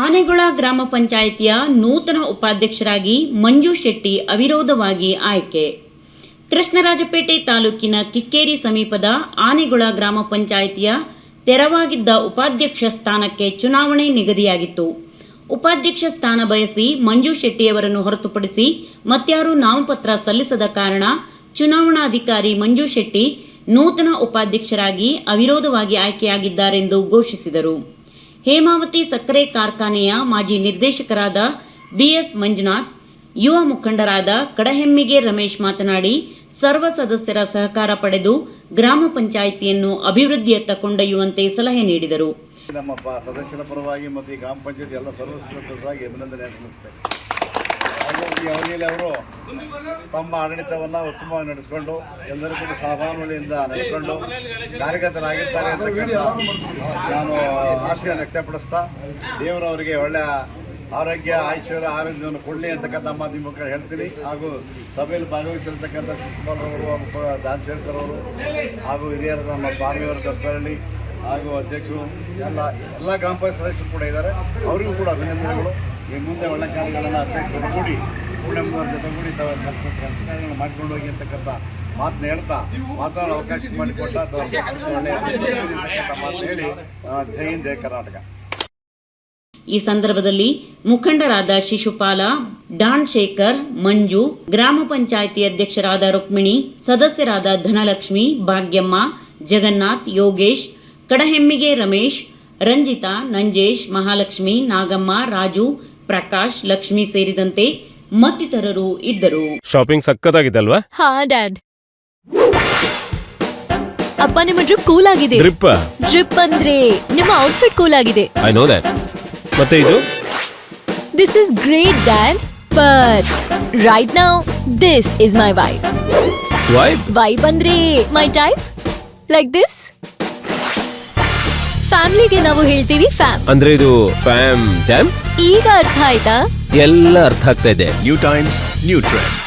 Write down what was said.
ಆನೆಗೊಳ ಗ್ರಾಮ ಪಂಚಾಯಿತಿಯ ನೂತನ ಉಪಾಧ್ಯಕ್ಷರಾಗಿ ಮಂಜು ಶೆಟ್ಟಿ ಅವಿರೋಧವಾಗಿ ಆಯ್ಕೆ. ಕೃಷ್ಣರಾಜಪೇಟೆ ತಾಲೂಕಿನ ಕಿಕ್ಕೇರಿ ಸಮೀಪದ ಆನೆಗೊಳ ಗ್ರಾಮ ಪಂಚಾಯಿತಿಯ ತೆರವಾಗಿದ್ದ ಉಪಾಧ್ಯಕ್ಷ ಸ್ಥಾನಕ್ಕೆ ಚುನಾವಣೆ ನಿಗದಿಯಾಗಿತ್ತು. ಉಪಾಧ್ಯಕ್ಷ ಸ್ಥಾನ ಬಯಸಿ ಮಂಜು ಶೆಟ್ಟಿಯವರನ್ನು ಹೊರತುಪಡಿಸಿ ಮತ್ಯಾರೂ ನಾಮಪತ್ರ ಸಲ್ಲಿಸದ ಕಾರಣ ಚುನಾವಣಾಧಿಕಾರಿ ಮಂಜು ಶೆಟ್ಟಿ ನೂತನ ಉಪಾಧ್ಯಕ್ಷರಾಗಿ ಅವಿರೋಧವಾಗಿ ಆಯ್ಕೆಯಾಗಿದ್ದಾರೆಂದು ಘೋಷಿಸಿದರು. ಹೇಮಾವತಿ ಸಕ್ಕರೆ ಕಾರ್ಖಾನೆಯ ಮಾಜಿ ನಿರ್ದೇಶಕರಾದ ಬಿಎಸ್ ಮಂಜುನಾಥ್, ಯುವ ಮುಖಂಡರಾದ ಕಡಹೆಮ್ಮಿಗೆ ರಮೇಶ್ ಮಾತನಾಡಿ, ಸರ್ವ ಸದಸ್ಯರ ಸಹಕಾರ ಪಡೆದು ಗ್ರಾಮ ಪಂಚಾಯಿತಿಯನ್ನು ಅಭಿವೃದ್ಧಿಯತ್ತ ಕೊಂಡೊಯ್ಯುವಂತೆ ಸಲಹೆ ನೀಡಿದರು. ನಮ್ಮ ಸದಸ್ಯರ ಪರವಾಗಿ ಮತ್ತು ಈ ಗ್ರಾಮ ಪಂಚಾಯತ್ ಎಲ್ಲ ಸದಸ್ಯರ ಪರವಾಗಿ ಅಭಿನಂದನೆ ಸಲ್ಲಿಸುತ್ತೇವೆ. ಈ ಅವಧಿಯಲ್ಲಿ ಅವರು ತಮ್ಮ ಆಡಳಿತವನ್ನು ಉತ್ತಮವಾಗಿ ನಡೆಸಿಕೊಂಡು ಎಲ್ಲರೂ ಕೂಡ ಸಹಬಾಳ್ವೆಯಿಂದ ನಡೆಸಿಕೊಂಡು ಕಾರ್ಯಕರ್ತರಾಗಿದ್ದಾರೆ ಅಂತಕ್ಕಂಥ ನಾನು ಆಶೆಯನ್ನು ವ್ಯಕ್ತಪಡಿಸ್ತಾ ದೇವರವರಿಗೆ ಒಳ್ಳೆಯ ಆರೋಗ್ಯ, ಐಶ್ವರ್ಯ, ಆರೋಗ್ಯವನ್ನು ಕೊಡಲಿ ಅಂತಕ್ಕಂಥ ಮಾಧ್ಯಮ ಮುಖ ಹೇಳ್ತೀನಿ. ಹಾಗೂ ಸಭೆಯಲ್ಲಿ ಭಾಗವಹಿಸಿರ್ತಕ್ಕಂಥ ಶಿವಕುಮಾರ್ ಅವರು, ದಾನಶೇಖರ್ ಅವರು ಹಾಗೂ ಹಿರಿಯರ ನಮ್ಮ ಸ್ವಾಮಿಯವರ ದತ್ತರಳ್ಳಿ ಹಾಗೂ ಅಧ್ಯಕ್ಷರು ಎಲ್ಲ ಗ್ರಾಮ ಪಂಚಾಯತ್ ಸದಸ್ಯರು ಕೂಡ ಇದ್ದಾರೆ. ಅವರಿಗೂ ಕೂಡ ಅಭಿನಂದನೆಗಳು. ಈ ಮುಂದೆ ಒಳ್ಳೆ ಕಾರ್ಯಗಳನ್ನು ಅಧ್ಯಕ್ಷರು ಕೂಡಿ ಪೂರ್ಣಮ್ಮರ ಜೊತೆಗೂಡಿ ಕೆಲಸಗಳನ್ನು ಮಾಡಿಕೊಂಡು ಹೋಗಿ ಅಂತಕ್ಕಂಥ ಮಾತನ್ನ ಹೇಳ್ತಾ ಮಾತನಾಡೋ ಅವಕಾಶ ಮಾಡಿಕೊಟ್ಟ ಒಳ್ಳೆಯ ಮಾತು ಹೇಳಿ ಜೈ ಹಿಂದ್, ಜೈ ಕರ್ನಾಟಕ. ಈ ಸಂದರ್ಭದಲ್ಲಿ ಮುಖಂಡರಾದ ಶಿಶುಪಾಲ, ಡಾನ್ ಶೇಖರ್, ಮಂಜು, ಗ್ರಾಮ ಪಂಚಾಯಿತಿ ಅಧ್ಯಕ್ಷರಾದ ರುಕ್ಮಿಣಿ, ಸದಸ್ಯರಾದ ಧನಲಕ್ಷ್ಮಿ, ಭಾಗ್ಯಮ್ಮ, ಜಗನ್ನಾಥ್, ಯೋಗೇಶ್, ಕಡಹೆಮ್ಮಿಗೆ ರಮೇಶ್, ರಂಜಿತಾ, ನಂಜೇಶ್, ಮಹಾಲಕ್ಷ್ಮಿ, ನಾಗಮ್ಮ, ರಾಜು, ಪ್ರಕಾಶ್, ಲಕ್ಷ್ಮಿ ಸೇರಿದಂತೆ ಮತ್ತಿತರರು ಇದ್ದರು. ಶಾಪಿಂಗ್ ಸಕ್ಕತ್ತಾಗಿದ್ದಲ್ವಾ? ಹಾ ಡ್ಯಾಡ್. ಅಪ್ಪ ನಿಮ್ಮ ಡ್ರಿಪ್ ಕೂಲ್ ಆಗಿದೆ. ಡ್ರಿಪ್ ಅಂದ್ರೆ ನಿಮ್ಮ ಔಟ್ಫಿಟ್ ಕೂಲ್ ಆಗಿದೆ. I know that. ಮತ್ತೆ ಇದು this is great dad, but right now this is my vibe. Vibe ಅಂದ್ರೆ ಮೈ ಟೈಪ್, ಲೈಕ್ ದಿಸ್. ಫ್ಯಾಮಿಲಿಗೆ ನಾವು ಹೇಳ್ತೀವಿ ಫ್ಯಾಮ್. ಅಂದ್ರೆ ಇದು ಫ್ಯಾಮ್ ಜಾಮ್. ಈಗ ಅರ್ಥ ಆಯ್ತಾ? ಎಲ್ಲ ಅರ್ಥ ಆಗ್ತಾ ಇದೆ. New times, new trends.